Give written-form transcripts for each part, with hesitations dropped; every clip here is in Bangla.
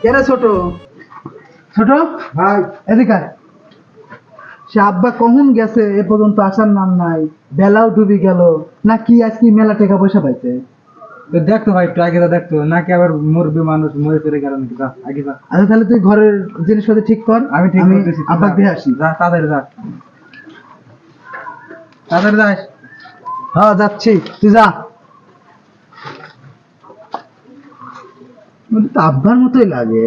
কেরে ছোট ছোট ভাই এদিকে আয়। সে আব্বা কখন গেছে এ পর্যন্ত আসার নাম নাই, বেলাও ডুবি গেল না কি আজকে মেলা টাকা পয়সা পাইছে। তো দেখতো ভাই একটু আগে তো দেখতো নাকি আবার মরবে মানুষ মরে ফিরে গেল নাকি যা আগে যা আচ্ছা তাহলে তুই ঘরের জিনিসপত্র ঠিক কর, আমি ঠিক করতেছি আব্বা দিয়ে আসি। যা তাড়াতাড়ি যা তাড়াতাড়ি যাস হ্যাঁ যাচ্ছি, তুই যা। ওটা তো আব্বার মতোই লাগে।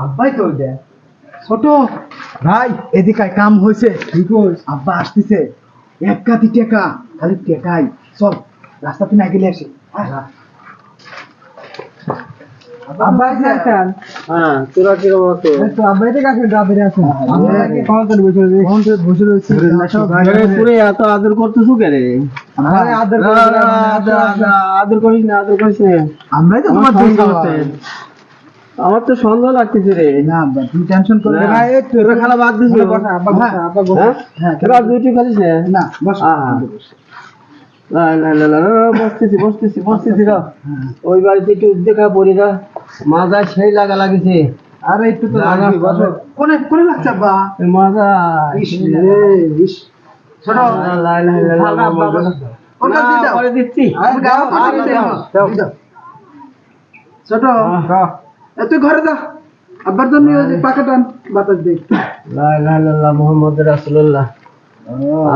আব্বাই তো ওই দেখ। ছোট ভাই এদিকে আয়, কাম হয়েছে। ঠিক আছে আব্বা আসতেছে, এক কাতি টেকা, খালি টেকাই। চল রাস্তা তুই না গেলে আসি। আব্বা আসেন হ্যাঁ তোরা কিরকম আছো? এই তো আব্বা এদিকে আসেন দাবিরে আসেন আমরা কি কখন বসে রয়েছি কখন থেকে বসে রয়েছি? পুরে এত আদর করতেছো কে রে আরে আদর আদর করিস না আদর করিস না আমরাই তো তোমার দুই খাওয়া। আমার তো সন্দেহ লাগতেছে রে না আব্বা তুমি টেনশন করো না। ভাই একটু তোরা খালা বাদ দিস আব্বা বসা আব্বা বসা হ্যাঁ তোরা দুইটি খালিস না না বস। না না না না বসতেছি বসতেছি বসতেছি রা ওই বাড়িতে একটু দেখা পড়ি না মাজা সেই লাগা লাগিছে আরে একটু তো লাগবে, বসো। কোনে কোনে লাগছে আব্বা? মাজা ইস রে, ইস। ছোট ওটা দিয়ে দাও। পরে দিচ্ছি আর গাও পানি দিয়ে দাও। দিয়ে দাও। ছোট এ তুই ঘরে যা, আব্বার জন্য ওই যে পাকা টান বাতাস দে। লা ইলাহা ইল্লাল্লাহ মুহাম্মাদুর রাসূলুল্লাহ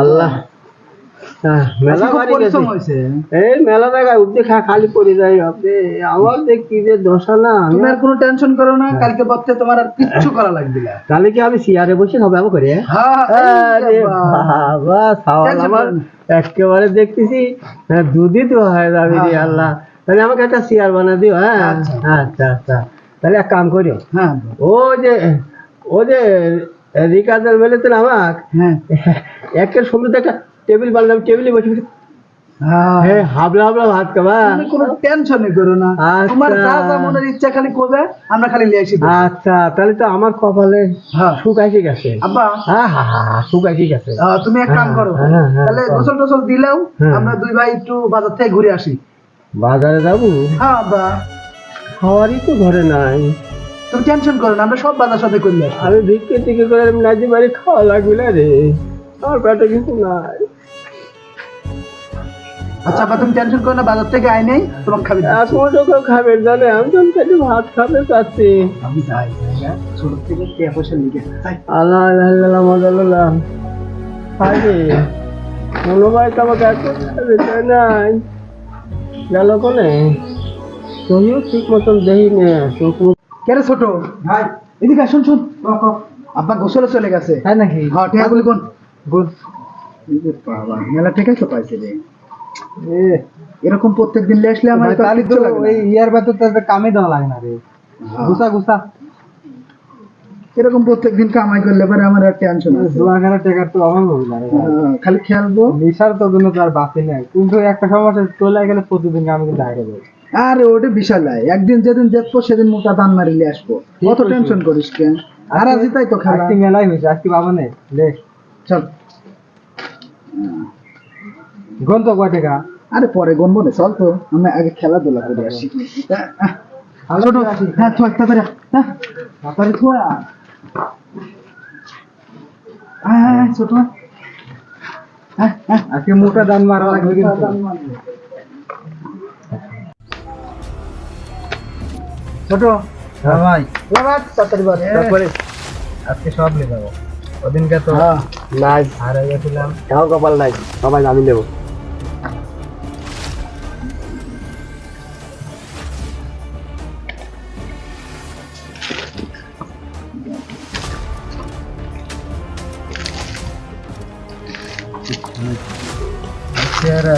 আল্লাহ মেলা আজকে খুব বাড়ি গেছে পরিশ্রম হয়েছে। এই মেলা জায়গায় উঠতে খালি পড়ে যায় আপনি আমার যে কি যে দশা না তুমি আর কোনো টেনশন করো না, কালকে পথে তোমার আর কিচ্ছু করা লাগবে না। তাহলে কি আমি চেয়ারে বসে খাবো এমন করে হ্যাঁ আরে বাবা সাওয়াল টেনশন আমার করো না। একেবারে দেখতেছি দুধই তো হয় যাবে রে আল্লাহ তাহলে আমাকে একটা চেয়ার বানা দিও হ্যাঁ আচ্ছা আচ্ছা তাহলে এক কাম করিও হ্যাঁ ও যে রিকাজার বলেছিল আমাকে হ্যাঁ একের সঙ্গে একটা টেবিল বানালাম টেবিলে বসে বসে হ্যাঁ হাবলা হাবলা ভাত খাবা তুমি কোনো টেনশনই করো না, আচ্ছা। তোমার যা যা মনের ইচ্ছা খালি কোবে, আমরা খালি নিয়ে আসি। আচ্ছা তাহলে তো আমার কপালে হ্যাঁ সুখ এসে গেছে আব্বা সুখ এসে গেছে তুমি এক কাম করো, হ্যাঁ, হ্যাঁ, তাহলে চল। গোসল টোসল দিলেও হ্যাঁ। আমরা দুই ভাই একটু বাজার থেকে ঘুরে আসি। বাজারে যাবো হ্যাঁ আব্বা খাওয়ারই তো ঘরে নাই তুমি টেনশন করো না, আমরা সব বাজার সাথে করে আসি। আমি ভিক্ষে টিকে করে নাজি বাড়ি খাওয়া লাগবে না রে আমার পেটে কিছু নাই আচ্ছা আব্বা তুমি টেনশন করো না, বাজার থেকে আই নেই তোমাকে খাবি দিচ্ছি। এখন তো কেউ খাবে জানে আমি তো পেটে ভাত খাবে চাচ্ছি আমি যাই ছোট থেকে কে পয়সা লিখে যাই। আল্লাহ আল্লাহ আল্লাহ মজাল্লাহ হাইরে মনোভাই তো আমাকে এখন খাবে তাই নাই গেল কোনে তুমিও ঠিক মতন দেই নে চোখ কে রে ছোট ভাই এদিকে আয়, শোন শোন আব্বা গোসলে চলে গেছে। তাই নাকি হ্যাঁ টেকা গুলি কোন বাবা মেলা টেকাই তো পাইছে রে। এরকম প্রত্যেকদিন নিয়ে আসলে আমার তো আর কিচ্ছু লাগে না। ইয়ার ভেতর তো কামে দেওয়া লাগে না রে গুছা গুছা এরকম প্রত্যেকদিন কামাই করলে পরে আমার আর টেনশন আছে। জোয়াগানা টেকার তো অভাব হবে না রে খালি খেলবো। নেশার তো জন্য তো আর বাঁচি নাই কিন্তু একটা সমস্যা চলে গেলে প্রতিদিন আমি কিন্তু আগে যাই আরে ওটা বিশাল নাই, একদিন যেদিন দেখবো সেদিন মোটা দান মারিলে আসবো, কত টেনশন করিস কেন? আর আজই তাই তো খেলা। আজকে মেলাই হয়েছে আজকে বাবা নেই লে চল গন তো কয় টাকা আরে পরে গনবো না, চল তো আমরা আগে খেলাধুলা করে আসি। ছোট হ্যাঁ তো একটা করে হ্যাঁ তারপরে খোয়া হ্যাঁ ছোট হ্যাঁ হ্যাঁ আজকে মোটা দান মারা লাগবে কিন্তু ছোট হ্যাঁ ভাই তাড়াতাড়ি বল। তারপরে আজকে সব নিয়ে যাবো ওদিনকে তো হ্যাঁ নাই হারে গেছিলাম এও কপাল নাই সবাই আমি নেবো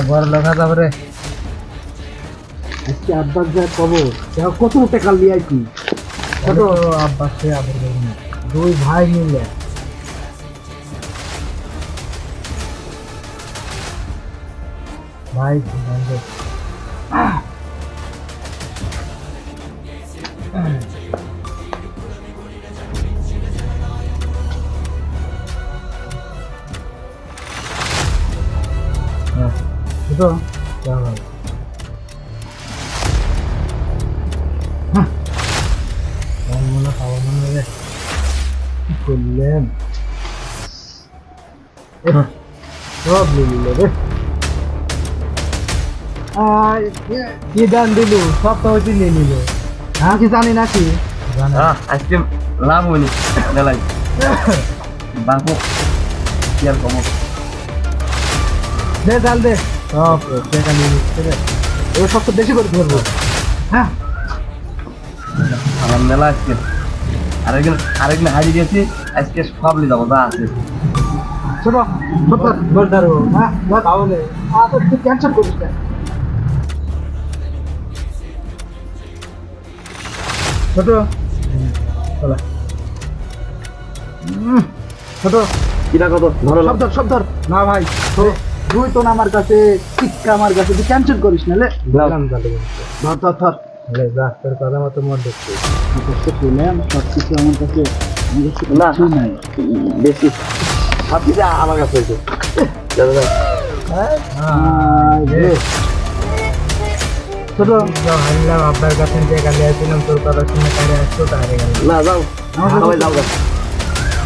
বড় লেখা যাবে রে আজকে আব্বাস যা খবর, দেখো কত টাকা লিয়ে আইছি। ছোট আব্বাস সে আবার দুই ভাই মিলে ভাই ছোট মনে খাওয়া মনে রে কি করলেন সব নিল রে কি দান দিল সব তো হইতে নিয়ে নিল হ্যাঁ কি জানি নাকি আইসক্রিম লাভ হয়নি বেলাই বাংকো কি আর কমো দে ডাল দে সব টাকা নিয়ে নিচ্ছে রে ও সব তো বেশি করে ধরবো হ্যাঁ আমার মেলা আজকে আরেকদিন হারিয়ে গেছি আজকে সব নিয়ে যাবো যা আছে ছোট বল ধরো হ্যাঁ বল তাহলে তো তুই ক্যান্সেল করিস না ছোট চলা ছোট কিনা কত ধরো সব ধর না ভাই তুই তো না আমার কাছে টিক্কা আমার কাছে তুই ক্যান্সেল করিস না লে ধর যা তোর কথা মতো মত দেখছি পেলাম সব কিছু আমার কাছে না নাই বেশি সব কিছু আমার কাছে হয়েছে ছোট হারলাম আপনার কাছে টাকা নিয়েছিলাম তোর কথা শুনে কারে আসতো তা হারে গেল না যাও সবাই যাও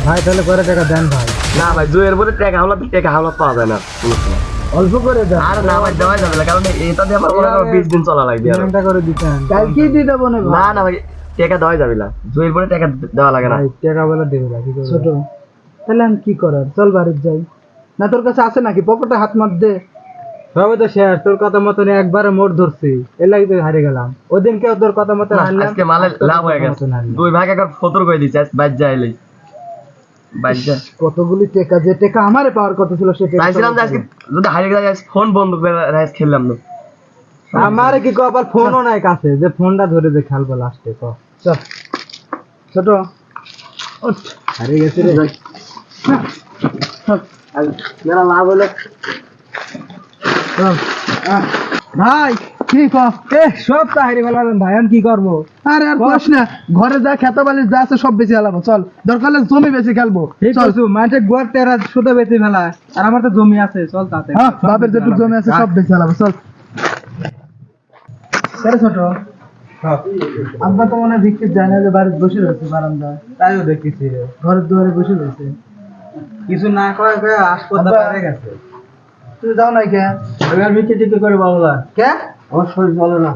ভাই তাহলে করে টাকা দেন ভাই না ভাই জুয়ের মধ্যে টাকা হাওলা পাওয়া যায় না অল্প করে দেন আর না ভাই দেওয়া যাবে না কারণ এটা দিয়ে আমার মনে হয় 20 দিন চলা লাগবে আর পেমেন্টটা করে দিতেন কালকেই দিয়ে দেবো না না না ভাই টাকা দেওয়া যাবে না জুয়ের মধ্যে টাকা দেওয়া লাগে না ভাই টাকা বলে দেবে না কি করব ছোট তাহলে আমি কি করার চল বাড়ি যাই না তোর কাছে আছে নাকি পকেটে হাত মার দে সবে তো শেয়ার তোর কথা মতন একবারে মোড় ধরছি এর লাগি তো হারে গেলাম ওদিনকে তোর কথা মতন হারলাম আজকে মালে লাভ হয়ে গেছে দুই ভাগ একবার ফতর করে দিছে বাইজ যাইলে বাইজা কতগুলি টাকা যে টাকা আমারে পাওয়ার কথা ছিল সেটা চাইছিলাম যে আজকে যদি হারিয়ে গেলে আজকে ফোন বন্ধ করে রাইস খেললাম না আমারে কি কবার ফোনও নাই কাছে যে ফোনটা ধরে দে খেলবো লাস্টে তো চল ছোট হারিয়ে গেছে রে মেরা লাভ হলো ভাই কি সব তো হারিয়ে ফেলাম ভাই আমি কি করবো আরে আর কস না ঘরে যা খেতে বালিশ যা আছে সব বেঁচে ফেলাবো চল দরকার হলে জমি বেশি খেলবো চল মাঠে গোয়ার টেরা শুধু বেঁচে ফেলা আর আমার তো জমি আছে চল তাতে বাপের যেটুকু জমি আছে সব বেঁচে ফেলাবো চল ছোট আব্বা তো মনে ভিক্ষে যায় না যে বাড়িতে বসে রয়েছে বারান্দায় তাইও দেখেছি ঘরের দুয়ারে বসে রয়েছে কিছু না করে হাসপাতালে পারে গেছে তুই যাও নাই কে আমি ভিক্ষে টিক্ষে করে বাবলা কে আমার শরীর চলে না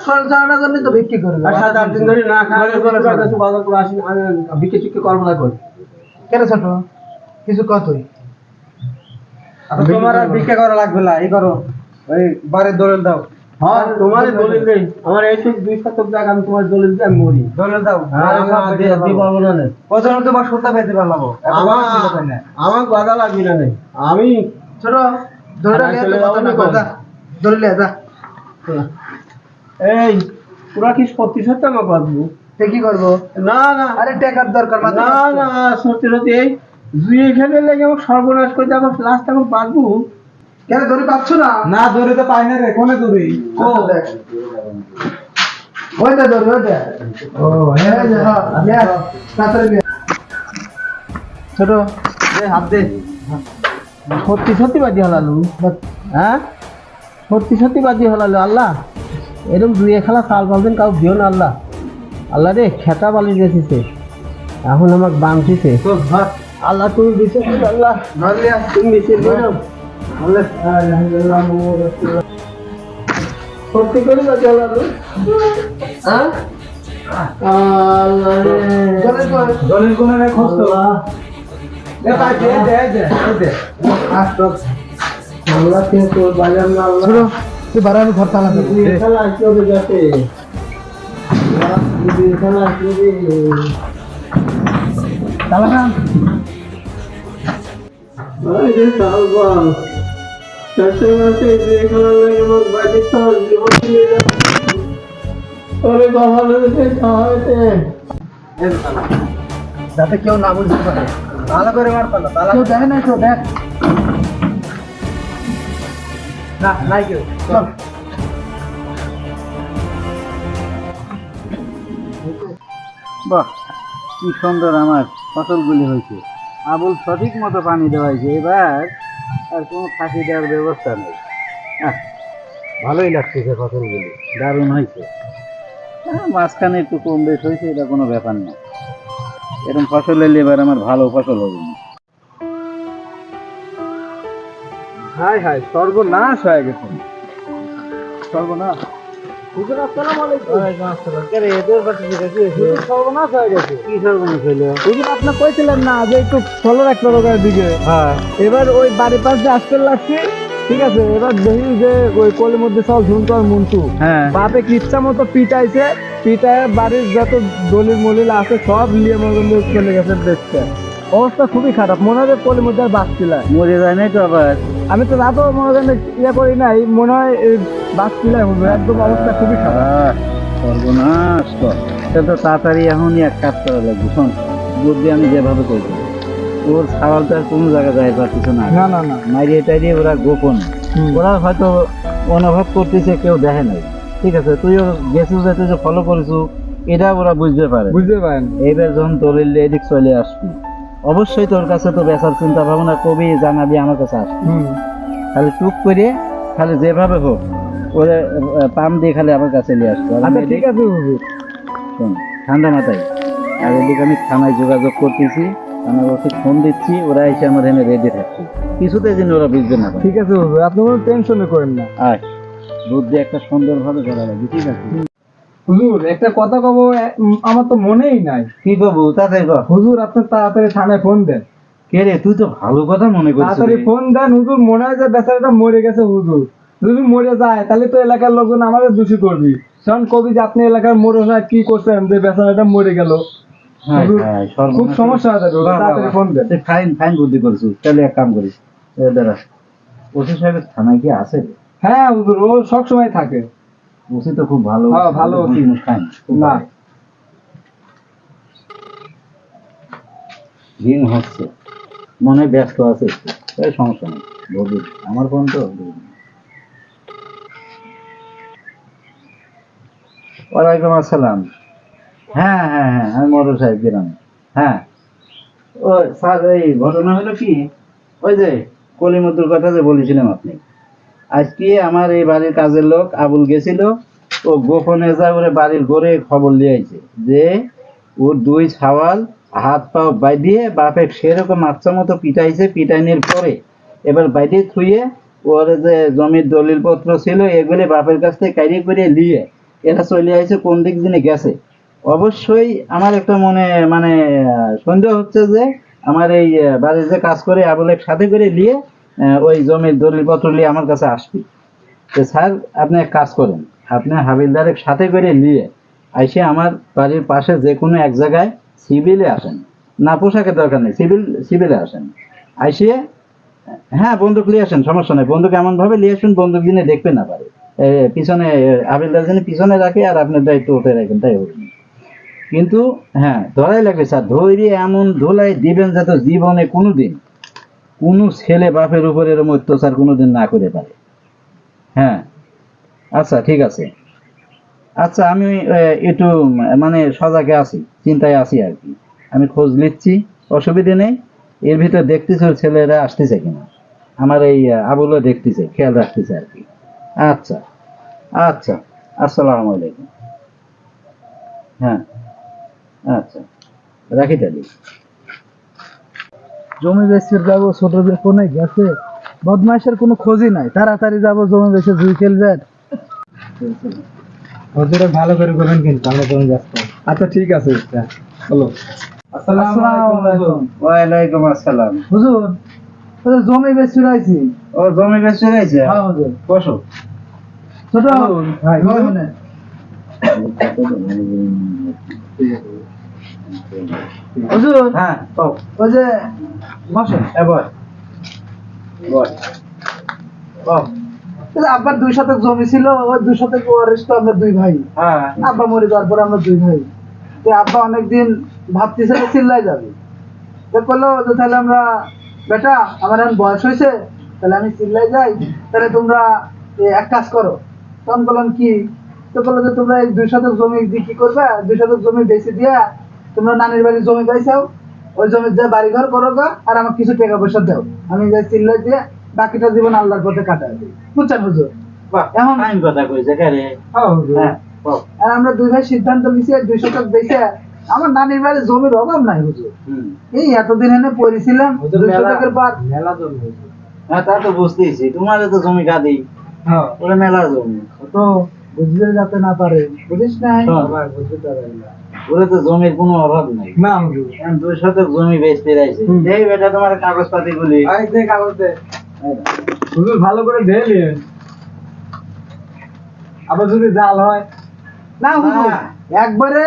শরীর চলে না জন্য তো ভিক্ষে করবে আর 7-8 দিন ধরে না খাওয়া কাছে বাজার করে আসি আমি ভিক্ষে টিক্ষে করবো না কই কেন ছোট কিছু কতই তোমার আর ভিক্ষে করা লাগবে না এই করো ওই বাড়ির দলিল দাও হ্যাঁ তোমার দলিল নেই আমার এই 2 শতক জায়গা আমি তোমার দলিল দিয়ে আমি মরি দলিল দাও আমি দিয়ে পারবো না প্রথমে তোমার সুতা পেতে পারলাম আমার বাধা লাগবে না আমি ছোট ধরে যা এই পুরা কি সত্যি সত্যি আমার বাঁচবো কি করবো না না আরে টাকার দরকার না না সত্যি সত্যি এই জুয়ে খেলে লেগে আমার সর্বনাশ করে আমার লাস্ট এখন বাঁচবো কেন দড়ি পাচ্ছ না না দড়ি তো পাই না রে কোনে দড়ি ও দেখ ওইটা দড়ি ওইটা ও হ্যাঁ হ্যাঁ তাড়াতাড়ি ছোট দে হাত দে সত্যি সত্যি বাজি হলালু হ্যাঁ সত্যি বাজি হলালু আল্লাহ এরকম দুয়ে খেলা সাল পালবেন কাউ দিও না আল্লাহ আল্লাহ রে খেতা বালি গেছিছে এখন আমাকে বাংছিছে আল্লাহ তুমি দিছে আল্লাহ তুমি দিছে সত্যি করে বাজি হলালু হ্যাঁ আল্লাহ রে জলের কোনে রে খোঁজ তো বাড়ানো ঘর তালা যাতে কেউ না বুঝতে পারে তালা করে মার পালা তালা কেউ দেখে না কেউ দেখ না নাই কেউ চল বাহ কি সুন্দর আমার ফসলগুলি হয়েছে আবুল সঠিক মতো পানি দেওয়া হয়েছে এবার আর কোনো ফাঁকি দেওয়ার ব্যবস্থা নেই ভালোই লাগতেছে ফসলগুলি, দারুণ হয়েছে। মাঝখানে একটু কম বেশ হয়েছে, এটা কোনো ব্যাপার না। এরকম ফসল এলে এবার আমার ভালো ফসল হবে না। হাই হাই, সর্বনাশ হয়ে গেছে, সর্বনাশ। হুজুর আসসালামু আলাইকুম। ওয়ালাইকুম আসসালাম। কে রে, তোর কাছে যেটা কি হয়েছে? হুজুর, সর্বনাশ হয়ে গেছে। কি সর্বনাশ হইলো? হুজুর, আপনি কইছিলেন না যে একটু ফলো রাখতে হবে ওখানের দিকে। হ্যাঁ, এবার ওই বাড়ির পাশে আসতে লাগছে, ঠিক আছে। এবার দেখি যে ওই কলের মধ্যে সব ঝুমকার মন্টু হ্যাঁ। বাপে ইচ্ছা মতো পিটাইছে, পিটায় বাড়ির যত দলিল মলিল আছে সব নিয়ে মনে চলে গেছে দেখতে। অবস্থা খুবই খারাপ, মনে হয় কলের মধ্যে আর বাঁচছিল। মরে যায় নাই তো আবার? আমি তো রাতও মনে হয় ইয়ে করি নাই, মনে হয় বাঁচছিল হবে, একদম অবস্থা খুবই খারাপ। সর্বনাশ তো। সে তো তাড়াতাড়ি এখনই এক কাজ করা লাগবে। শোন, বুদ্ধি আমি যেভাবে করবো, ওর সাওয়ালটা আর কোনো জায়গায় যায় পারতেছে না। না না না, মাইরিয়ে টাইরিয়ে ওরা গোপন, ওরা হয়তো অনুভব করতেছে, কেউ দেখে নাই। ঠিক আছে, তুইও গেছিস, তুই যে ফলো করেছু, এটা ওরা বুঝতে পারে। বুঝতে পারেন। এইবার যখন তোর এদিক চলে আসবি, অবশ্যই তোর কাছে তো বেচার চিন্তা ভাবনা কবি জানাবি, আমার কাছে আসবি। খালি টুক করে, খালি যেভাবে হোক ওরে পাম দিয়ে খালি আমার কাছে নিয়ে আসতো। আচ্ছা ঠিক আছে হুজুর। শোন, ঠান্ডা মাথায়, আর এদিকে আমি থানায় যোগাযোগ করতেছি, থানার ওকে ফোন দিচ্ছি, ওরা এসে আমার এনে রেডি থাকছে, কিছুতে যেন ওরা বুঝবে না পারে। ঠিক আছে হুজুর, আপনি কোনো টেনশনে করেন না। আর বুদ্ধি একটা সুন্দরভাবে করা লাগবে, ঠিক আছে? হুজুর, একটা কথা কব, আমার তো মনেই নাই। কি করবো তাড়াতাড়ি কর। হুজুর, আপনি তাড়াতাড়ি থানায় ফোন দেন। কে রে, তুই তো ভালো কথা মনে করছিস। তাড়াতাড়ি ফোন দেন হুজুর, মনে হয় যে বেচারাটা মরে গেছে হুজুর। যদি মরে যায় তাহলে তো এলাকার লোকজন আমাদের দোষী করবি, কারণ কবি যে আপনি এলাকার মোড় সাহেব কি করছেন যে বেচারাটা মরে গেল। হুজুর, খুব সমস্যা হয়ে যাবে, তাড়াতাড়ি ফোন দেন। ফাইন ফাইন বুদ্ধি করছিস। তাহলে এক কাম করিস, দাঁড়া, ওসি সাহেবের থানায় কি আছে? হ্যাঁ হুজুর, ও সবসময় থাকে। ওসি তো খুব ভালো। হ্যাঁ, ভালো ওসি। না, রিং হচ্ছে, মনে হয় ব্যস্ত আছে একটু। এই সমস্যা নেই, বলবি আমার ফোন তো। ওয়ালাইকুম আসসালাম। হ্যাঁ হ্যাঁ হ্যাঁ, আমি মোটর সাহেব গেলাম। হ্যাঁ, ও স্যার, এই ঘটনা হলো কি, ওই যে কলিমুদ্দুর কথা যে বলেছিলাম আপনি, আজকে আমার এই বাড়ির কাজের লোক আবুল গেছিল, ও গোপনে যা ওরে বাড়ির গড়ে খবর নিয়ে আইছে যে ওর দুই ছাওয়াল হাত পা বাইদিয়ে বাপে সেরকম বাচ্চা মতো পিটাইছে। পিটাইনের পরে এবার বাইরে থুয়ে ওর যে জমির দলিল পত্র ছিল এগুলি বাপের কাছ থেকে কাইরি করে নিয়ে এরা চলে আইছে, কোন দিক দিনে গেছে। অবশ্যই আমার একটা মনে মানে সন্দেহ হচ্ছে যে আমার এই বাড়ির যে কাজ করে আবুলের সাথে করে নিয়ে ওই জমির দলিল পত্র নিয়ে আমার কাছে আসবি। তো স্যার, আপনি এক কাজ করেন, আপনি হাবিলদারের সাথে করে নিয়ে আইসে আমার বাড়ির পাশে যে কোনো এক জায়গায় সিভিলে আসেন। না, পোশাকের দরকার নেই, সিভিলে আসেন। আইসে, হ্যাঁ, বন্দুক নিয়ে আসেন, সমস্যা নেই। বন্দুক এমন ভাবে নিয়ে আসুন বন্দুক দিনে দেখবে না পারে। পিছনে হাবিলদার যিনি পিছনে রাখে আর আপনার দায়িত্ব উঠে রাখেন, তাই হবে। কিন্তু হ্যাঁ, ধরাই লাগবে স্যার, ধৈর্য এমন ধোলাই দিবেন যাতে জীবনে কোনোদিন কোনো ছেলে বাপের উপর এরকম অত্যাচার কোনোদিন না করে পারে। হ্যাঁ, আচ্ছা ঠিক আছে। আচ্ছা, আমি একটু মানে সজাগে আছি, চিন্তায় আছি আর কি। আমি খোঁজ নিচ্ছি, অসুবিধে নেই। এর ভিতর দেখতেছে ওর ছেলেরা আসতেছে কিনা, আমার এই আবুলও দেখতেছে, খেয়াল রাখতেছে আর কি। আচ্ছা আচ্ছা, আসসালামু আলাইকুম। হ্যাঁ, আচ্ছা, রাখি তাহলে। জমি বেচতে যাবো, ছোট যে ফোনে গেছে, বদমাইশের কোনো খোঁজই নাই। তাড়াতাড়ি যাবো, জমি বেচে জুই খেলবেন। হুজুরে ভালো করে করবেন কিন্তু, আমরা তুমি ব্যস্ত। আচ্ছা ঠিক আছে, হলো। আসসালামু আলাইকুম। ওয়ালাইকুম আসসালাম। হুজুর, হুজুর, জমি বেচতে আইছি। ও, জমি বেচতে গেছে? হ্যাঁ হুজুর। বসো। ছোট ভাই, হুজুর, হুজুর, হ্যাঁ, ও, ওই যে বসেন। বস বস। ও, আব্বার 2 শতক জমি ছিল, ওই 2 শতক ওয়ারিশ তো আমরা 2 ভাই। হ্যাঁ, আব্বা মরে যাওয়ার পরে আমরা 2 ভাই। তো আব্বা অনেকদিন ভাবতেছে যে চিল্লাই যাবে, তো বললো যে তাহলে আমরা, বেটা আমার এখন বয়স হয়েছে, তাহলে আমি চিল্লাই যাই, তাহলে তোমরা এক কাজ করো। তখন বললাম কি? তো বললো যে তোমরা এই 2 শতক জমি বিক্রি করবে, 2 শতক জমি বেচে দিয়া তোমরা নানির বাড়ির জমি পাইছাও, ওই জমির যে বাড়ি ঘর করো গা, আর আমাকে কিছু টাকা পয়সা দাও, আমি যাই চিল্লাই দিয়ে বাকিটা জীবন আল্লাহর পথে কাটায় দিই, বুঝছেন হুজুর? বাহ, এখন- ফাইন কথা কইছে কারে। হ্যাঁ হুজুর। হ্যাঁ, বল। আর আমরা দুই ভাই সিদ্ধান্ত নিছি 2 শতক বেচে আমার নানির বাড়ি জমির অভাব নাই হুজুর। হুম। এই এতদিন এনে পড়েছিলাম 2 শতকের পর মেলা জমি হয়েছে। হ্যাঁ, তা তো বুঝতেইছি, তোমারও তো জমি কাঁদি, হ্যাঁ ওরা মেলা জমি, তো বুঝতে যাতে না পারে, বুঝিস নাই? শোন, আবার বুঝতে পারেন না। ওরা তো জমির কোনো অভাব নাই। না হুজুর। এখন 2 শতক জমি বেচতে রাইছে, হুম। এই বেটা তোমার কাগজপাতি গুলি। আই দে কাগজ দে। হুজুর ভালো করে ধেলেন, আবার যদি জাল হয় না হুজুর, না। একবারে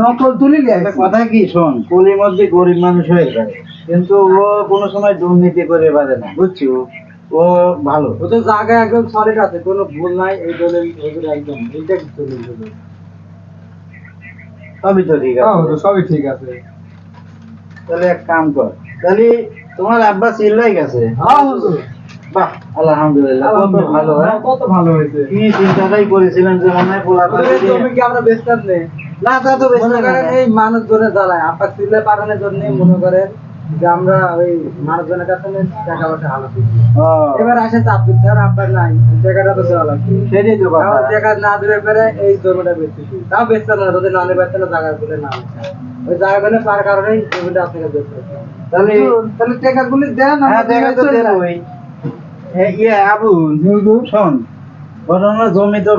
নকল তুলি একটা কথা কি শোন, কুলির মধ্যে গরিব মানুষ হয়ে যায়, কিন্তু ও কোনো সময় দুর্নীতি করে পারে না, বুঝছো? ও ভালো। ও তো জায়গা একদম সলিড আছে, কোনো ভুল নাই। এই দলিল হুজুর একদম এইটা দলিল হুজুর। সবই তো ঠিক হ্যাঁ আছে। হুজুর, সবই ঠিক আছে। তাহলে এক কাম কর, তাহলে তোমার আব্বা চিল্লাই গেছে। হ্যাঁ হুজুর, বাহ, আলহামদুলিল্লাহ, কত ভালো। হ্যাঁ, কত ভালো হয়েছে। কি চিন্তাটাই করেছিলেন যে মনে হয় পোলা হুজুর, এই জমি কি আমরা বেচতাম নেই? না, তা তো বেশি মনে করেন এই মানুষজনের জ্বালায় আপনার সিলে পাঠানোর জন্য মনে করেন যে আমরা ওই মানুষজনের কাছে টাকা পয়সা হালাত দিচ্ছি। এবার আসে চাপ দিচ্ছে, আর আপনার নাই, টাকাটা তো দেওয়া লাগবে। সেটাই তো কথা। তাও টাকা না দিলে পরে এই জমিটা বেচতেছি, তাও বেচতে না, যদি নানি বেচতে না, জায়গা গুলো না বেচতে। ওই জায়গাগুলো পার কারণেই জমিটা আপনাকে বেচতে হচ্ছে। তাহলে তাহলে টাকাগুলি দেন, হ্যাঁ, দেখা তো দেবই। ইয়ে আবু, শোন, ঘটনা জমি তো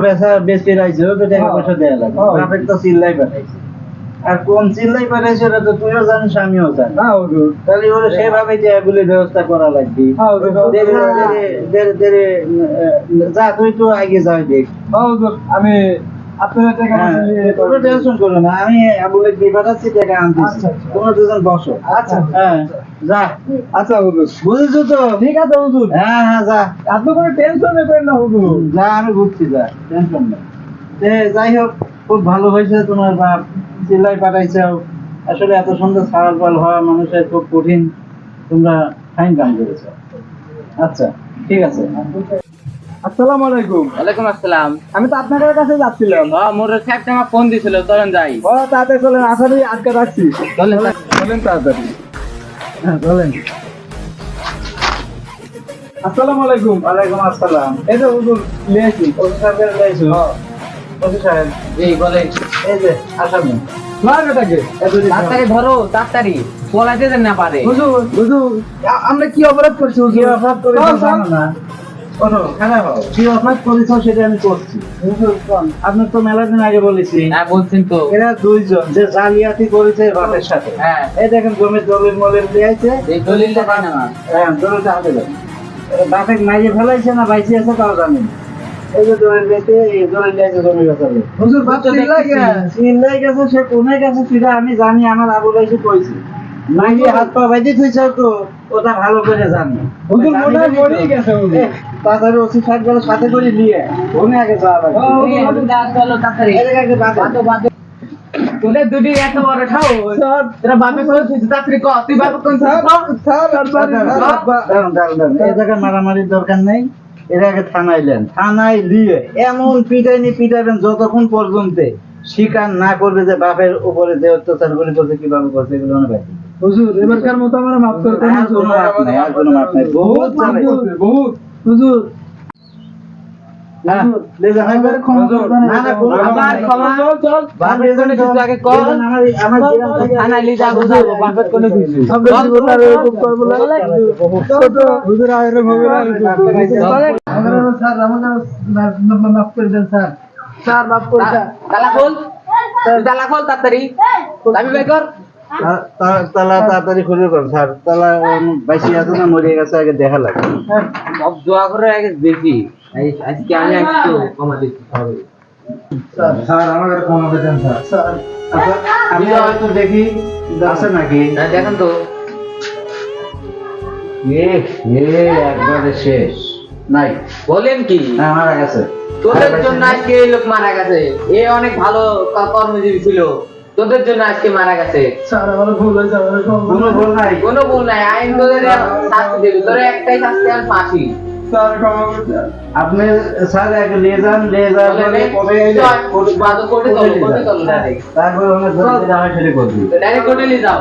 বেচতে রাইছে, তো টাকা পয়সা দেওয়া লাগে, হ্যাঁ। বাপের তো চিল্লাই পাঠাইছে। আর কোন চিল্লাই পাঠাইছে ওটা তো তুইও জানিস, আমিও জানি। না হুজুর। তাহলে ওরা সেভাবে যে এগুলি ব্যবস্থা করা লাগবে। হ্যাঁ, হুজুর। যা, তুই তো আগে যাই দেখ। হ্যাঁ হুজুর, আমি আপনার টাকা হ্যাঁ, পয়সা নিয়ে কোনো টেনশন করো না, আমি আবুলে দিয়ে পাঠাচ্ছি, টাকা আনতেছি। আচ্ছা, আচ্ছা। তোমরা দুজন বসো। আচ্ছা, হ্যাঁ, যা। আচ্ছা হুজুর, বুঝেছো তো? ঠিক আছে হুজুর, হ্যাঁ হ্যাঁ, যা আপনি কোনো টেনশন নেবেন না হুজুর। যা, আমি বুঝছি, যা, টেনশন নেই। যাই হোক, খুব ভালো হয়েছে তোমার বাপ চিল্লাই পাঠাইছাও। আসলে এত সুন্দর সারাল পাল হওয়া মানুষের খুব কঠিন, তোমরা ফাইন কাম করেছো। আচ্ছা, ঠিক আছে। আসসালামু আলাইকুম। ওয়ালাইকুম আসসালাম। আমি তো আপনাদের কাছে যাচ্ছিলাম। মোর সাহেব আমার ফোন দিছিল, চলেন যাই। ও তাড়াতাড়ি চলেন, আসামি আটকে রাখছি। চলেন চলেন তাড়াতাড়ি। হ্যাঁ চলেন। আসসালামু আলাইকুম। ওয়ালাইকুম আসসালাম। এই যে হুজুর নিয়েছি। ওসি সাহেবের লাইছো? ওসি সাহেব, জি বলেন। এই যে আসামি। মার বেটাকে। তাড়াতাড়ি ধরো, তাড়াতাড়ি পলাইতে যেন না পারে। হুজুর, হুজুর, আমরা কি অপরাধ করছি কি হুজুর? অপরাধ করেছো চল, চল। জানো না? ওঠো, খারাপ হও। কি অপরাধ করেছো সেটা আমি করছি। হুজুর, চল। আপনার তো মেলা দিন আগে বলেছি, হ্যাঁ বলছেন তো। এরা দুইজন যে জালিয়াতি করেছে বাপের সাথে। হ্যাঁ, এই দেখেন জমির দলিল মলিল দিয়েছে। এই দলিলটা দেন আমার। হ্যাঁ, দলিলটা হাতে দেন। বাপের মাইরে ফেলাইছে না বাইসে আছে তাও জানি না। এই যে দলিল দিয়েছে, এই দলিল দিয়েছে জমি বেচালে। হুজুর, বাপ চিল্লাই গেছে। চিল্লাই গেছে, সে কোনে গেছে সেটা আমি জানি, আমার আবু লাইসে কইছি। মাইরে হাত পা বাইতে থইছে তো, ওটা ভালো করে জানি। হুজুর, মনে হয় মরেই গেছে হুজুর। তাড়াতাড়ি ওসি সাহেব সাথে করে নিয়ে ওনে আগে যাওয়া লাগবে। এই হাবিব দা, চলো তাড়াতাড়ি। এই জায়গায় বাদ বাদো, বাদো। তোদের দুটি এত বড় ঠাও, স্যার, তোরা বাপে কোন ছিস? তাড়াতাড়ি কর, তুই বাপে কোন ছিস? স্যার, দাঁড়ান, এই জায়গায় মারামারির দরকার নেই। এর আগে থানায় নেন, থানায় নিয়ে এমন পিটাইনি পিটাবেন যতক্ষণ পর্যন্ত স্বীকার না করবে যে বাপের উপরে যে অত্যাচার করে করছে, কিভাবে করছে, এগুলো অনেক বাকি। হুজুর, এবারকার মতো আমরা মাফ করে দেন আর কোনো মাপ নাই, আর কোনো মাপ নাই, বহুত চালাই। বহুত হুজুর। হ্যাঁ, লেজান, একবারে ক্ষমা করবেন। না, না, কোনো ক্ষমা আবার নাই। ক্ষমা। চল। বাপের কোনো কিছু আগে কর। লেজান, আমার গ্রাম থেকে থানায় লিয়ে যাবো, যাবো, বাপের কোনো কিছু। আমরা জীবন আর এরকম করবো না। ছোট হুজুর আয়ের হবে না। আমরা স্যার, আমাদের মাফ করে দেন স্যার। স্যার মাফ করে দেন। তালা খোল, তুই তালা খোল তাড়াতাড়ি। চাবি বের কর। তালা তাড়াতাড়ি খুলে কর স্যার। তালা বাইশি আছে না মরে গেছে, আগে দেখা লাগে। সব দোয়া করে আগে দেখি। আজকে আমি একটু কমা দিচ্ছি হবে। স্যার আমাকে ক্ষমা করে দেন স্যার। স্যার, আচ্ছা, আমি হয়তো দেখি আছে নাকি। দেখেন তো। একবারে শেষ নাই। বলেন কি? হ্যাঁ, মারা গেছে। তোদের জন্য আজকে এই লোক মারা গেছে। এ অনেক ভালো কর্মজীবী ছিল, তোদের জন্য আজকে মারা গেছে। স্যার, আমার ভুল হয়েছে, আমার কোনো ভুল নাই। কোনো ভুল নাই, আইন তোদের শাস্তি দেবে। তোরা একটাই শাস্তি, আর ফাঁসি। স্যার ক্ষমা করে দেন। আপনি স্যার আগে নিয়ে যান, নিয়ে যাওয়ার পরে কবে এলে কোর্টে চলো ডাইরেক্ট। তারপরে ওনার ধরে যেটা হয় সেটা করবি। ডাইরেক্ট কোর্টে নিয়ে যাও।